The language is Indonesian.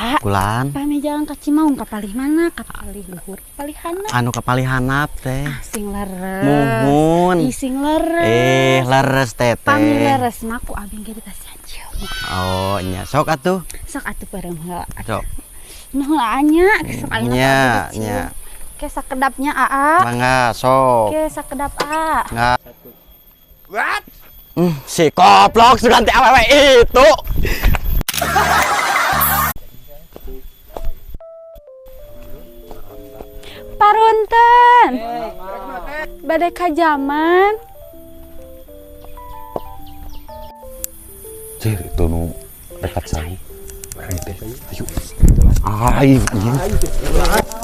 Pak. Kulan. Pami jalan ka Cimaung ka palih mana? Ka palih luhur, palih handap. Anu kapali hanap teh. Sing leres. Muhun. Sing leres. Leres teteh. Pami leres maku abeng ge dikasih aja. Oh, nya sok atuh. Sok atuh bareng heula. Sok. Nah heula nya, sok ayeuna Nya. Ke sakedapnya Aa. Mangga sok. Ke sakedap A. Enggak. What? Si koplok sudah ganti awewe itu. Parunten. Badai kajaman. Cir itu nu dekat saya. Ayo. Ayo.